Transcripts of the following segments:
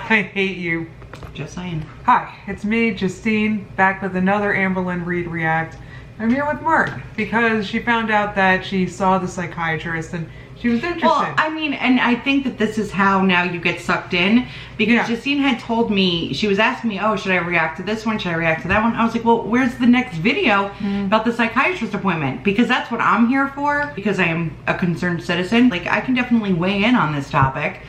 I hate you. Just saying. Hi, it's me, Justine, back with another Amberlynn Reed React. I'm here with Mark because she found out that she saw the psychiatrist and she was interested. Well, I mean, and I think that this is how now you get sucked in, because Justine had told me, she was asking me, oh, should I react to this one? Should I react to that one? I was like, well, where's the next video about the psychiatrist appointment? Because that's what I'm here for, because I am a concerned citizen. Like, I can definitely weigh in on this topic.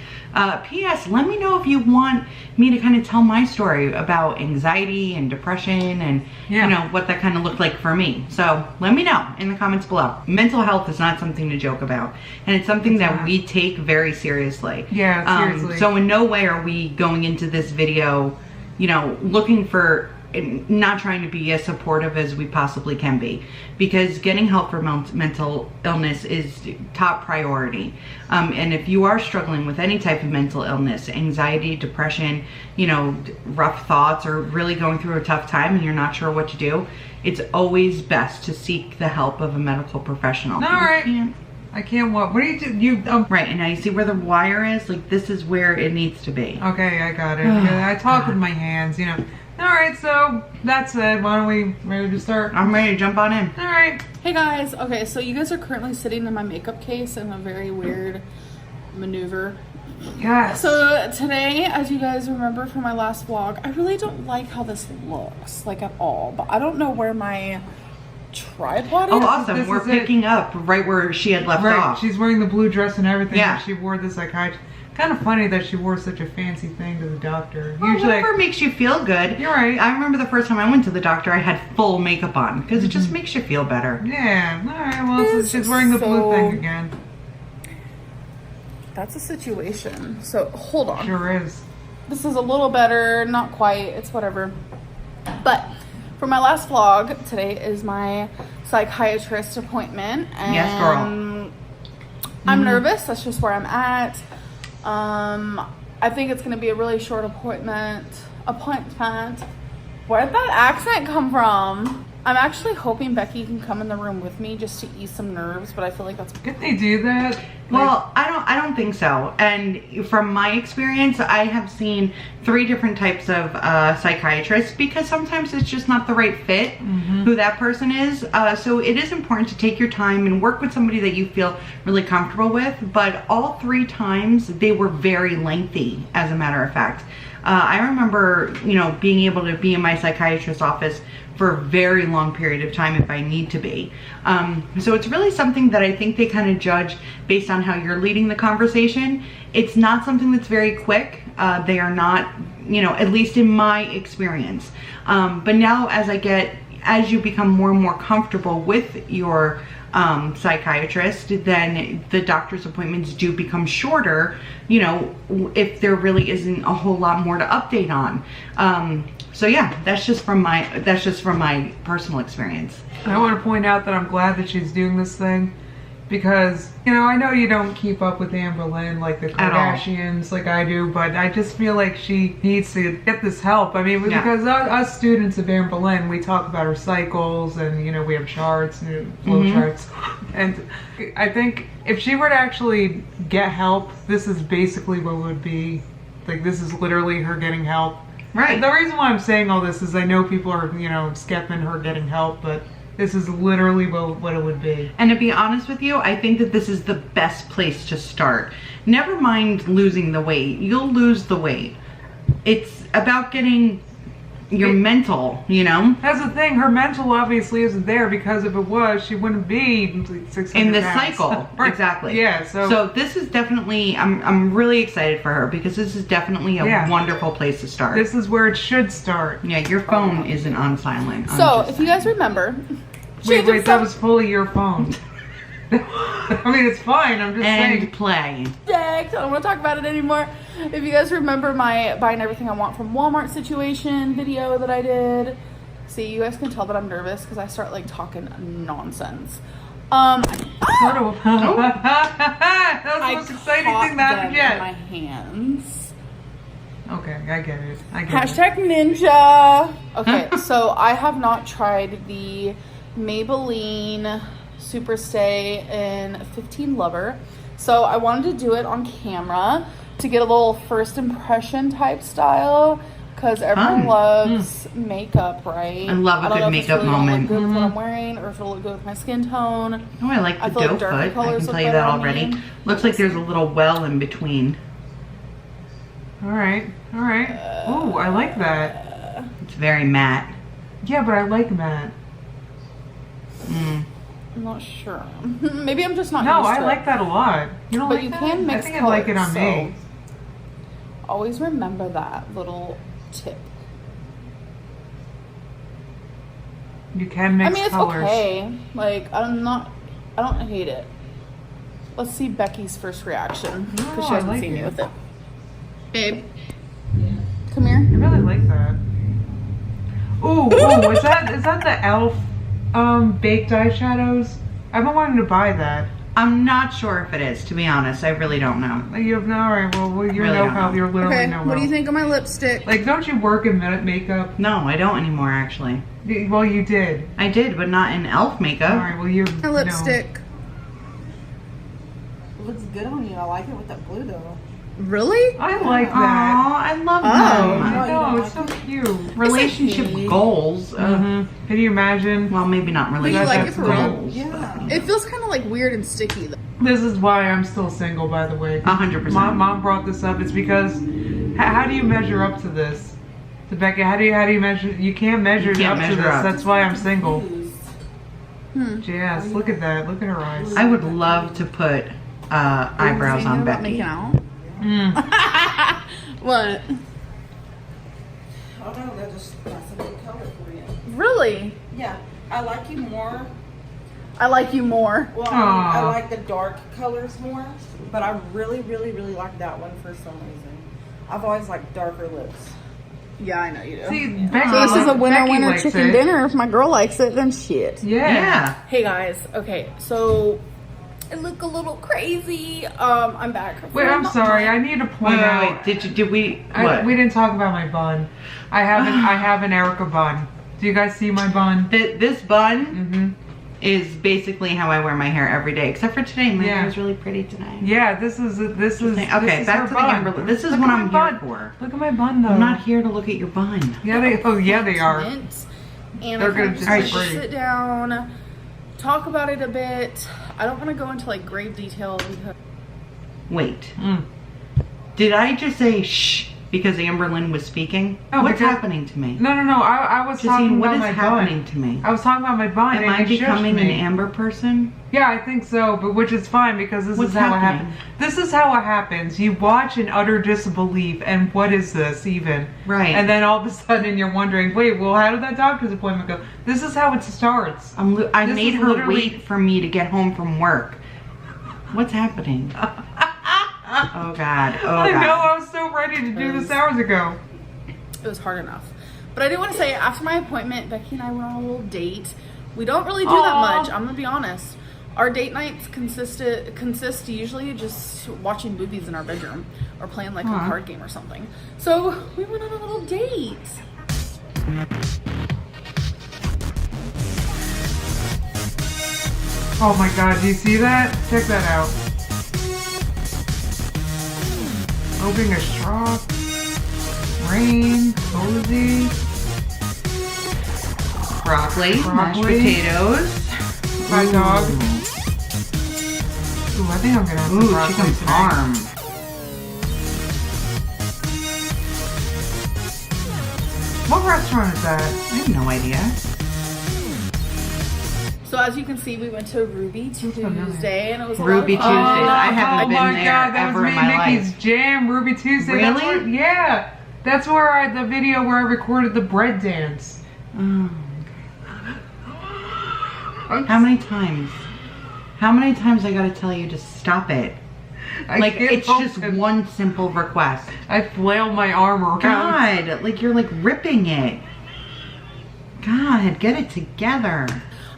P.S. Let me know if you want me to kind of tell my story about anxiety and depression and, you know, what that kind of looked like for me. So let me know in the comments below. Mental health is not something to joke about. And it's something that we take very seriously. Yeah, seriously. So in no way are we going into this video, you know, looking for, not trying to be as supportive as we possibly can be, because getting help for mental illness is top priority. And if you are struggling with any type of mental illness, anxiety, depression, you know, rough thoughts, or really going through a tough time and you're not sure what to do, it's always best to seek the help of a medical professional. All right. I can't walk. What do you do? Right, and now you see where the wire is? Like, this is where it needs to be. Okay, I got it. Yeah, I talk with my hands, you know. Alright, so that's it. Why don't we ready to start? I'm ready to jump on in. Alright. Hey guys, okay, so you guys are currently sitting in my makeup case in a very weird maneuver. Yes. So today, as you guys remember from my last vlog, I really don't like how this looks, like at all. But I don't know where my tripod is. Oh, awesome. We're picking up right where she had left off. She's wearing the blue dress and everything. Yeah. She wore the psychiatrist. Kind of funny that she wore such a fancy thing to the doctor. Well, usually, whatever makes you feel good. You're right. I remember the first time I went to the doctor, I had full makeup on because it just makes you feel better. Yeah. Alright, well, so she's wearing the blue thing again. That's a situation. So, hold on. Sure is. This is a little better, not quite, it's whatever. But for my last vlog, today is my psychiatrist appointment. And yes, girl. I'm nervous, that's just where I'm at. I think it's gonna be a really short appointment. Where'd that accent come from? I'm actually hoping Becky can come in the room with me just to ease some nerves, but I feel like that's... Could they do that? Well, I don't think so. And from my experience, I have seen 3 different types of psychiatrists, because sometimes it's just not the right fit who that person is. So it is important to take your time and work with somebody that you feel really comfortable with. But all 3 times, they were very lengthy, as a matter of fact. I remember, you know, being able to be in my psychiatrist's office for a very long period of time if I need to be. So it's really something that I think they kind of judge based on how you're leading the conversation. It's not something that's very quick. They are not, you know, at least in my experience. But now as you become more and more comfortable with your psychiatrist, then the doctor's appointments do become shorter, you know, if there really isn't a whole lot more to update on. So yeah, that's just from my personal experience. I want to point out that I'm glad that she's doing this thing, because, you know, I know you don't keep up with Amberlynn like the Kardashians like I do, but I just feel like she needs to get this help. I mean, because us students of Amberlynn, we talk about her cycles, and, you know, we have charts and flow charts. And I think if she were to actually get help, this is basically what it would be. Like, this is literally her getting help. Right. The reason why I'm saying all this is I know people are, you know, skipping her getting help, but this is literally what it would be. And to be honest with you, I think that this is the best place to start. Never mind losing the weight. You'll lose the weight. It's about getting your mental, you know? That's the thing. Her mental obviously isn't there, because if it was, she wouldn't be 600 in this pounds. cycle. Right. Exactly. Yeah, so this is definitely, I'm really excited for her, because this is definitely a wonderful place to start. This is where it should start. Yeah, your phone isn't on silent. So if you guys remember, wait, that was fully your phone. I mean, it's fine. I'm just saying. And play. I don't want to talk about it anymore. If you guys remember my buying everything I want from Walmart situation video that I did. See, you guys can tell that I'm nervous because I start like talking nonsense. That was the most exciting thing that happened yet. In my hands. Okay, I get it. Hashtag ninja. Okay, so I have not tried the Maybelline Super Stay in 15 Lover. So I wanted to do it on camera to get a little first impression type style. Because everyone loves makeup, right? I love a good makeup moment. Look good with what I'm wearing, or if it'll look good with my skin tone. Oh, I like the doe foot. I can tell you that already. Looks like there's a little well in between. All right. Oh, I like that. It's very matte. Yeah, but I like matte. I'm not sure. Maybe I'm just not No, used to I like that a lot. You don't But like you that? can mix I think I like it on colors, me. Always remember that little tip. You can mix I mean, it's colors. okay. Like, I don't hate it. Let's see Becky's first reaction. Because No, she I hasn't like seen me it. with it. Babe. Come here. I really like that. Ooh, is that the e.l.f. baked eyeshadows? I've been wanting to buy that. I'm not sure if it is, to be honest. I really don't know. You have no, alright, well, you're Really no don't help. know. You're literally Okay, no help. what do you think of my lipstick? Like, don't you work in makeup? No, I don't anymore, actually. Well, you did. I did, but not in e.l.f. makeup. Alright, well, you My lipstick. Looks good on you. I like it with that blue though. Really? I like Aw, that. I love Oh. them. I know, don't it's so like cute. Relationship cute. goals. Can you imagine? Well, maybe not you relationship like it for real? goals. Yeah. It feels kind of like weird and sticky though. This is why I'm still single, by the way. 100%. Mom brought this up. It's because how do you measure up to this? To Becca, how do you measure? You can't measure You can't up to measure this. up. That's why I'm single. Confused. Yes, look at that. Look at her eyes. I would love to put eyebrows on About Becky. making out? What? I don't know. That's a good color for you. Really? Yeah. I like you more. I like you more. Well, I Aw. like the dark colors more, but I really, really, really like that one for some reason. I've always liked darker lips. Yeah, I know you do. See, Becky, So this is a Becky winner likes chicken it. dinner. If my girl likes it, then shit. Yeah. Hey guys, okay, so I look a little crazy. I'm back. Wait, I'm sorry. I need to point out. Did we, what? We didn't talk about my bun. I have an Erica bun. Do you guys see my bun? This bun Mm-hmm. is basically how I wear my hair every day, except for today. My Yeah. hair is really pretty today. Yeah, this is Okay, this is back her to the bun. Amber. This is Look what at I'm my here bun. for. Look at my bun, though. I'm not here to look at your bun. Yeah, they are. Mint, and They're I gonna kind of just like to disagree. sit down, talk about it a bit. I don't want to go into like grave detail because Wait, Mm. did I just say shh because Amberlyn was speaking? No, What's because- happening to me? No. I was talking Justine, what about is my happening bun. to me? I was talking about my bun. Am and I you shushed becoming an me. Amber person? Yeah, I think so, but which is fine because this What's is how it happening? happens. This is how it happens. You watch in utter disbelief, and what is this even? Right. And then all of a sudden you're wondering, wait, well, how did that doctor's appointment go? This is how it starts. I This made is her literally- wait for me to get home from work. What's happening? Oh God. Oh I God. know. I was so ready to do this hours ago. it was hard enough. But I do want to say, after my appointment, Becky and I went on a little date. We don't really do that Aw. much. I'm gonna be honest. Our date nights consist usually just watching movies in our bedroom or playing like a card game or something. So we went on a little date. Oh my God! Do you see that? Check that out. Opening a straw. Rain. Cozy. Broccoli, mashed Broccoli. potatoes. Hot dog. Ooh, I think I'm gonna have some Ooh, broccoli chicken today. parm. What restaurant is that? I have no idea. So as you can see, we went to Ruby Tuesday, and it was a Ruby lot of fun. Tuesdays. I haven't been my there God, that ever was in me my and Nikki's life. jam, Ruby Tuesday. That's Really? where, yeah. That's where the video where I recorded the bread dance. How many times? How many times I gotta tell you to stop it? I Like, can't it's just focus. one simple request. I flailed my arm around. God, like you're like ripping it. God, get it together.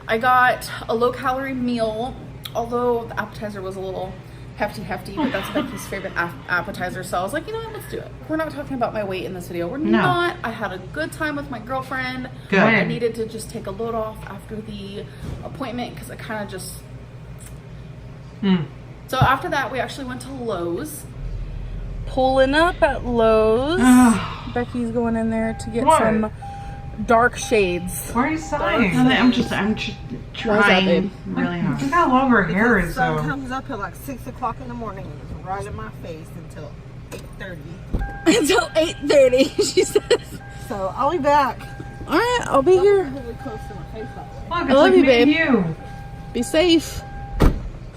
I got a low-calorie meal, although the appetizer was a little hefty, but that's Becky's favorite appetizer, so I was like, you know what, let's do it. We're not talking about my weight in this video. We're No. not. I had a good time with my girlfriend. Good. I needed to just take a load off after the appointment because I kind of just... So after that, we actually went to Lowe's. pulling up at Lowe's. Becky's going in there to get What? some dark shades. Why are you sighing? I'm just trying really hard. Look how long her hair The is sun though. comes up at like 6 o'clock in the morning and it's right in my face until 8:30. Until 8:30, she says. So I'll be back. All right, I'll be here. Really close to my face. Look, it's I love like you, me and babe. you. Be safe.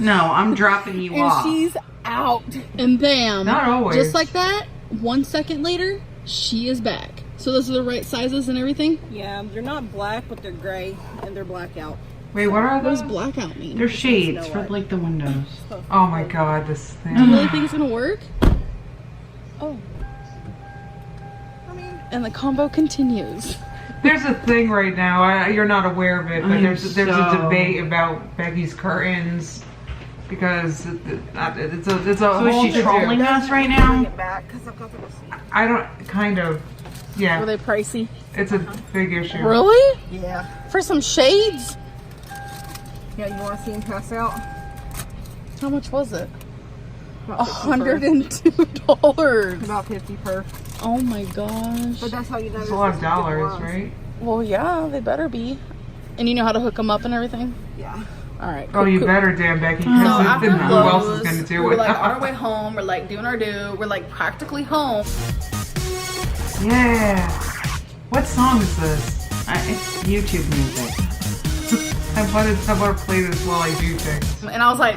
No, I'm dropping you And off. she's out. And bam. Not always. Just like that, 1 second later, she is back. So those are the right sizes and everything? Yeah, they're not black, but they're gray and they're blackout. Wait, what are What those? does blackout mean? They're shades Snow for White. like the windows. Oh my god, this Do you thing. really think it's gonna work? Oh. I mean, And the combo continues. There's a thing right now. You're not aware of it, but I'm there's a so- debate about Becky's curtains because it's a So whole is she to-do. trolling us right bring now? it back because I've got the receipt. I don't kind of. Were Yeah, they pricey? it's a big issue. Really? Yeah. For some shades? Yeah, you want to see him pass out? How much was it? About 50 per. $102. About 50 per. Oh my gosh. But that's how you know. It's a lot of dollars, right? Well, yeah, they better be. And you know how to hook them up and everything? Yeah. All right. Oh, you cool. better, damn Becky, So because after who else is Lowe's, going to do we were it? like on our way home. We're like doing our due. We're like practically home. Yeah. What song is this? It's YouTube music. I want to play this while I do things. And I was like,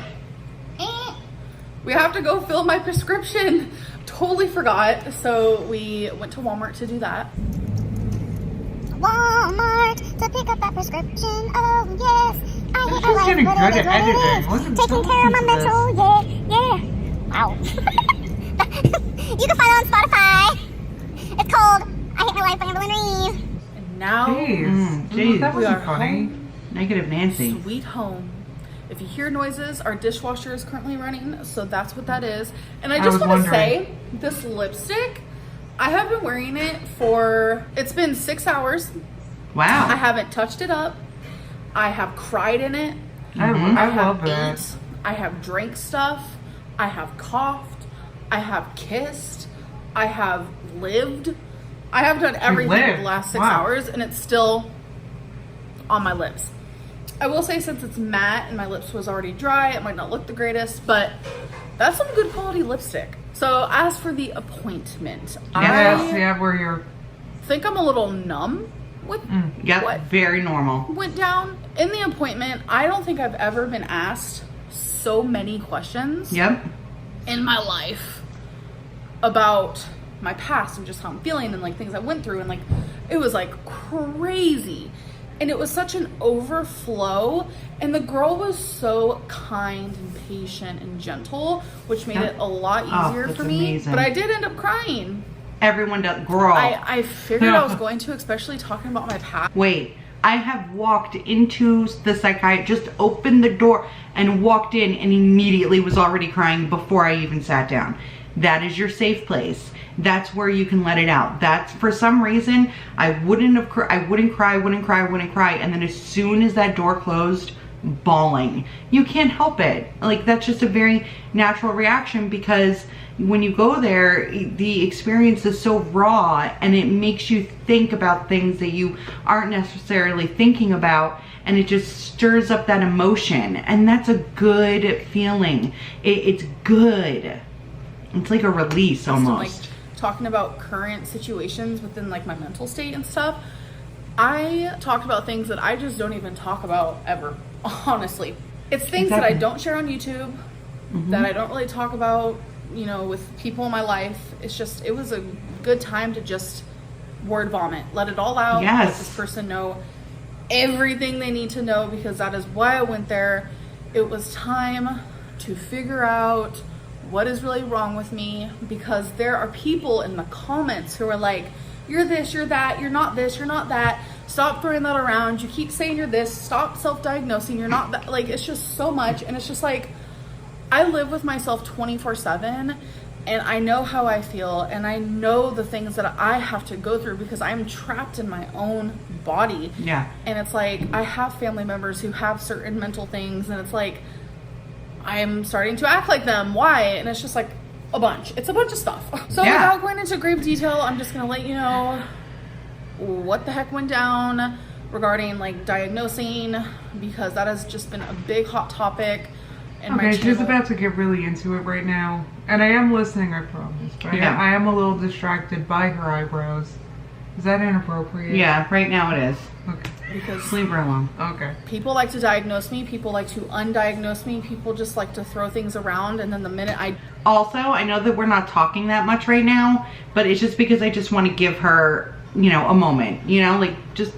we have to go fill my prescription. Totally forgot. So we went to Walmart to do that. Walmart to pick up that prescription. Oh yes, I She's hate my life, getting but good it is at what it editing. is. Look at Taking care of my listen to mental, yeah. Ow. You can find it on Spotify. It's called I Hate My Life by Amberlynn Reeve. And now, Jeez. That We are wasn't funny. home. Negative Nancy. sweet home. If you hear noises, our dishwasher is currently running, so that's what that is. And I I just was want to wondering. say, this lipstick, I have been wearing it for, it's been 6 hours. I Wow. haven't touched it up. I have cried in it. I I love have that. ate. I have drank stuff. I have coughed. I have kissed. I have lived. I have done everything in lived? the last 6 Wow. hours, and it's still on my lips. I will say, since it's matte and my lips was already dry, it might not look the greatest, but that's some good quality lipstick. So as for the appointment, Yes, I yeah, we're here. think I'm a little numb with Yep, what very normal. went down in the appointment. I don't think I've ever been asked so many questions Yep. in my life about my past and just how I'm feeling and like things I went through, and like it was like crazy. And it was such an overflow, and the girl was so kind and patient and gentle, which made it a lot Oh, easier that's for me. amazing. But I did end up crying. Everyone does. Girl. I figured I was going to, especially talking about my past. Wait, I have walked into the psychiatrist, just opened the door and walked in and immediately was already crying before I even sat down. That is your safe place. That's where you can let it out. That's, for some reason, I wouldn't cry, and then as soon as that door closed, bawling. You can't help it. Like, that's just a very natural reaction, because when you go there, the experience is so raw and it makes you think about things that you aren't necessarily thinking about, and it just stirs up that emotion, and that's a good feeling. It's good. It's like a release And, almost. like, talking about current situations within like my mental state and stuff, I talked about things that I just don't even talk about ever, honestly. It's things that I Exactly. don't share on YouTube, that I don't really talk about, you know, with people in my life. It's just, it was a good time to just word vomit, let it all out, let Yes. this person know everything they need to know, because that is why I went there. It was time to figure out what is really wrong with me, because there are people in the comments who are like, you're this, you're that, you're not this, you're not that, stop throwing that around, you keep saying you're this, stop self-diagnosing, you're not that. Like, it's just so much, and it's just like, I live with myself 24/7, and I know how I feel, and I know the things that I have to go through because I'm trapped in my own body. Yeah. And it's like, I have family members who have certain mental things, and it's like, I'm starting to act like them. Why? And it's just like, a bunch. It's a bunch of stuff. So Yeah. without going into grave detail, I'm just gonna let you know what the heck went down regarding like diagnosing, because that has just been a big hot topic in my Okay, channel. she's about to get really into it right now. And I am listening, I promise. But Yeah. I am a little distracted by her eyebrows. Is that inappropriate? Yeah, right now it is. Okay. Because Leave her alone. Okay. people like to diagnose me, people like to undiagnose me, people just like to throw things around, and then the minute I Also, I know that we're not talking that much right now, but it's just because I just want to give her, you know, a moment, you know, like just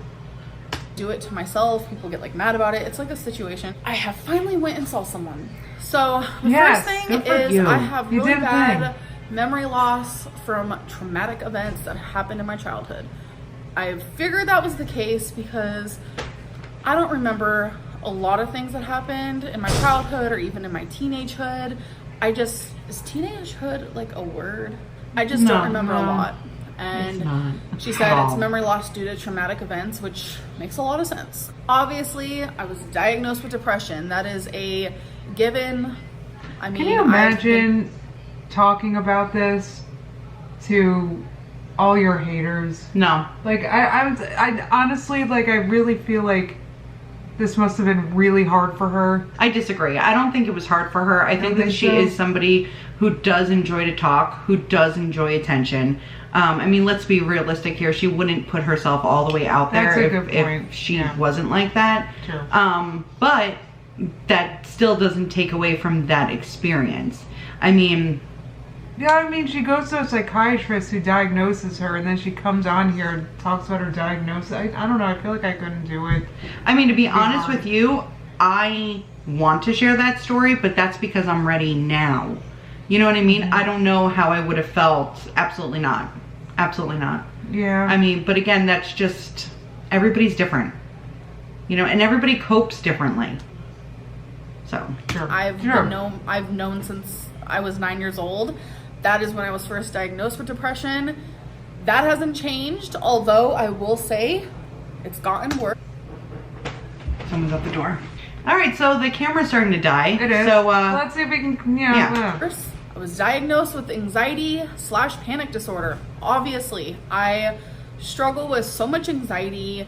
do it to myself, people get like mad about it. It's like a situation. I have finally went and saw someone. So the Yes, first thing good for is you. I have You really did a bad memory loss from traumatic events that happened in my childhood. I figured that was the case because I don't remember a lot of things that happened in my childhood or even in my teenagehood. Is teenagehood like a word? I just don't remember a lot. And not she at said it's all. memory loss due to traumatic events, which makes a lot of sense. Obviously, I was diagnosed with depression. That is a given. I mean, Can you imagine talking about this to all your haters? no. Like, I honestly, like, I really feel like this must have been really hard for her. I disagree. I don't think it was hard for her. I think that think she so? is somebody who does enjoy to talk, who does enjoy attention. I mean, let's be realistic here. She wouldn't put herself all the way out there That's a if, good point. if she Yeah. wasn't like that. True. But that still doesn't take away from that experience. I mean, Yeah, I mean, she goes to a psychiatrist who diagnoses her, and then she comes on here and talks about her diagnosis. I don't know. I feel like I couldn't do it. to be honest hard. with you, I want to share that story, but that's because I'm ready now. You know what I mean? I don't know how I would have felt. Absolutely not. Absolutely not. Yeah. I mean, but again, that's just, everybody's different. You know, and everybody copes differently. So, Sure. I've Sure. known since I was 9 years old. That is when I was first diagnosed with depression. That hasn't changed, although I will say it's gotten worse. someone's at the door. All right, so the camera's starting to die. It is. So, let's see if we can, yeah. I was diagnosed with anxiety/panic disorder. Obviously, I struggle with so much anxiety.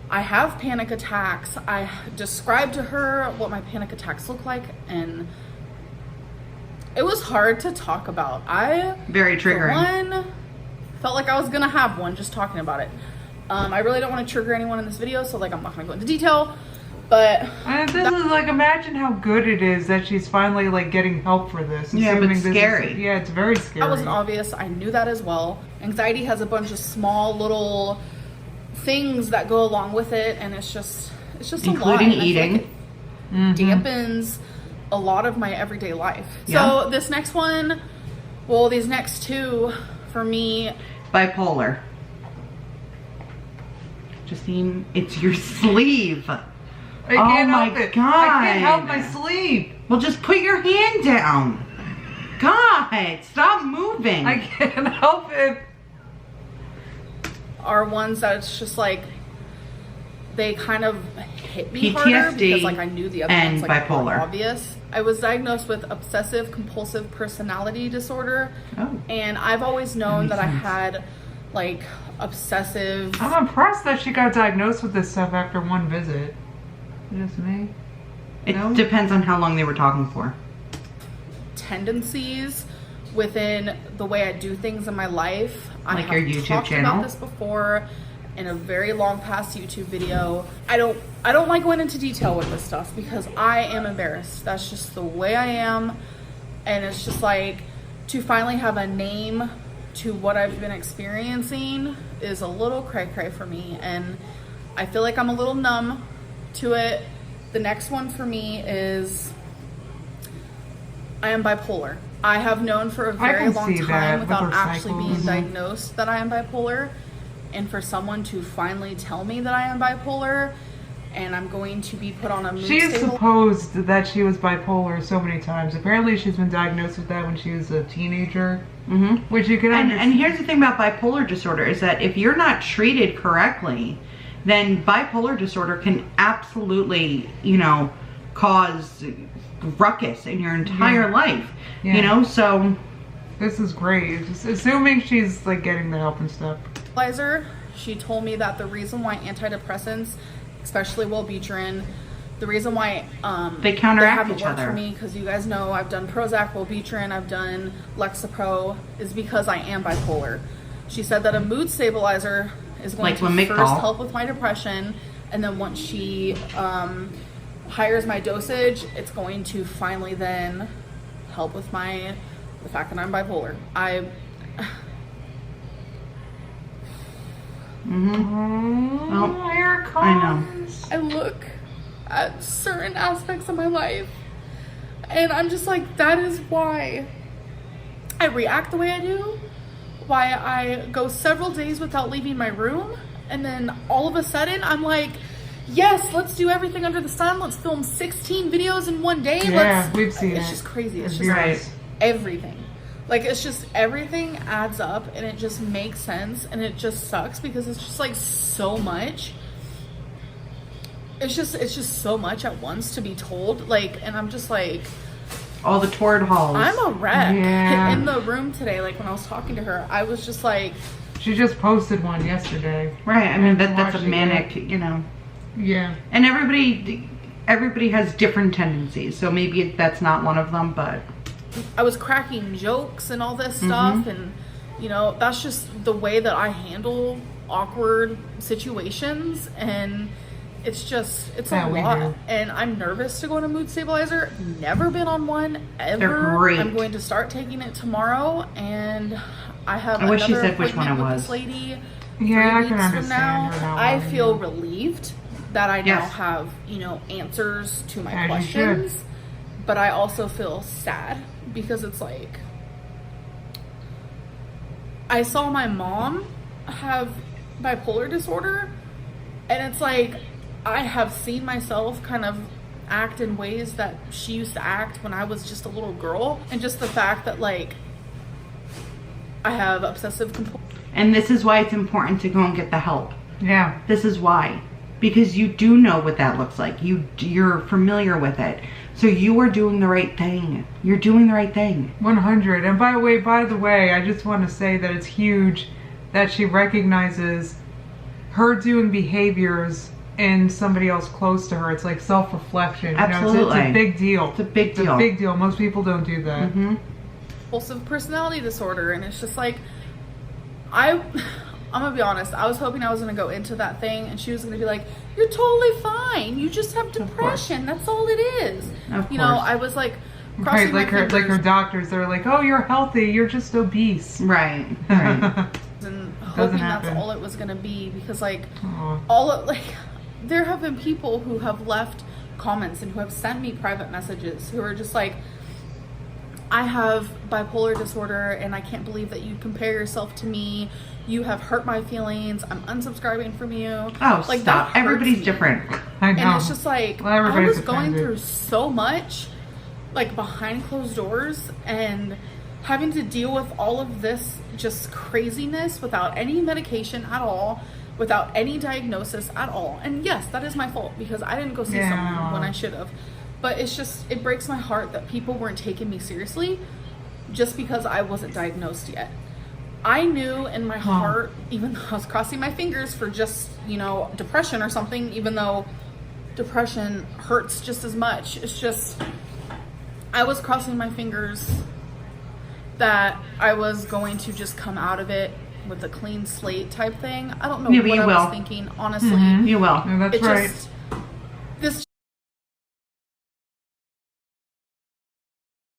I have panic attacks. I described to her what my panic attacks look like, and it was hard to talk about. very For triggering. one, felt like I was gonna have one just talking about it. I really don't want to trigger anyone in this video, so like I'm not gonna go into detail. But And this is like, imagine how good it is that she's finally like getting help for this. Yeah, but assuming this is- scary. yeah, it's very scary. that wasn't obvious. I knew that as well. Anxiety has a bunch of small little things that go along with it, and it's just Including a lot. And I feel eating. like it dampens a lot of my everyday life. Yeah. So this next one, well, these next two for me, Bipolar. Justine, it's your sleeve. I can't Oh help my it. God. I can't help my sleep. Well, just put your hand down. God, stop moving. I can't help it. are ones that it's just like they kind of hit me harder PTSD because like I knew the other and ones like were bipolar. obvious. I was diagnosed with obsessive compulsive personality disorder, Oh. and I've always known that I sense. had like obsessive. I'm impressed that she got diagnosed with this stuff after one visit. Just me. It No? depends on how long they were talking for. tendencies within the way I do things in my life. Like I your have YouTube talked channel? about this before in a very long past YouTube video. I don't like going into detail with this stuff because I am embarrassed. That's just the way I am, and it's just like to finally have a name to what I've been experiencing is a little cray-cray for me, and I feel like I'm a little numb to it. The next one for me is I am bipolar. I have known for a very can long see that time with without her actually being cycles. diagnosed that I am bipolar. And for someone to finally tell me that I am bipolar and I'm going to be put on a mood She is stabilizer. supposed that she was bipolar so many times. Apparently she's been diagnosed with that when she was a teenager. Mm-hmm. Which you can And understand. here's the thing about bipolar disorder is that if you're not treated correctly, then bipolar disorder can absolutely, cause ruckus in your entire life. Yeah. So This is great. Just assuming she's like getting the help and stuff. She told me that the reason why antidepressants, especially Wellbutrin, the reason why they counteract haven't each worked other for me, because you guys know I've done Prozac, Wellbutrin, I've done Lexapro, is because I am bipolar. She said that a mood stabilizer is going to first help with my depression, and then once she hires my dosage, it's going to finally then help with the fact that I'm bipolar. Well, here it comes. I look at certain aspects of my life and I'm just like, that is why I react the way I do, why I go several days without leaving my room, and then all of a sudden I'm like, yes, let's do everything under the sun, let's film 16 videos in one day. Yeah, we've seen it. It's just crazy. It's just everything. Like, it's just everything adds up and it just makes sense, and it just sucks because it's just like so much. It's just so much at once to be told. Like, and I'm just like, all the toward halls. I'm a wreck. Yeah. In the room today, like when I was talking to her, I was just like, she just posted one yesterday. Right. I mean, that's a manic, you know. Yeah. And everybody has different tendencies, so maybe that's not one of them, but I was cracking jokes and all this stuff, and you know, that's just the way that I handle awkward situations, and it's a lot. And I'm nervous to go on a mood stabilizer. Never been on one ever. They're great. I'm going to start taking it tomorrow, and I have I wish another you said which one it appointment with was. this lady. Yeah, 3 I can weeks from understand now. her that I one, feel yeah. relieved that I now Yes. have, you know, answers to my As you should. questions, but I also feel sad because it's like, I saw my mom have bipolar disorder, and it's like, I have seen myself kind of act in ways that she used to act when I was just a little girl, and just the fact that like I have obsessive compulsive. and this is why it's important to go and get the help. Yeah. This is why, because you do know what that looks like. You're familiar with it, so you are doing the right thing. You're doing the right thing. 100. And by the way, I just want to say that it's huge that she recognizes her doing behaviors in somebody else close to her. It's like self-reflection. Absolutely. You know, it's a big deal. It's a big deal. It's a big deal. Most people don't do that. Compulsive personality disorder, and it's just like, I'm gonna be honest, I was hoping I was gonna go into that thing and she was gonna be like, you're totally fine, you just have depression, that's all it is. Of you know, course. I was like Right, crossing like my her fingers doctors, they're like, oh, you're healthy, you're just obese. Right. Right. and hoping that's happen. all it was gonna be, because like Aw. there have been people who have left comments and who have sent me private messages who are just like, I have bipolar disorder and I can't believe that you compare yourself to me. You have hurt my feelings. I'm unsubscribing from you. Oh, like, stop. that hurts Everybody's me. different. I know. And it's just like, Well, I everybody's was going offended. through so much, like behind closed doors, and having to deal with all of this just craziness without any medication at all, without any diagnosis at all. And yes, that is my fault because I didn't go see someone when I should have. But it's just, it breaks my heart that people weren't taking me seriously just because I wasn't diagnosed yet. I knew in my heart, even though I was crossing my fingers for just, you know, depression or something, even though depression hurts just as much. It's just, I was crossing my fingers that I was going to just come out of it with a clean slate type thing. I don't know Yeah, but what you I will. was thinking, honestly. You will. Yeah, that's It right. just,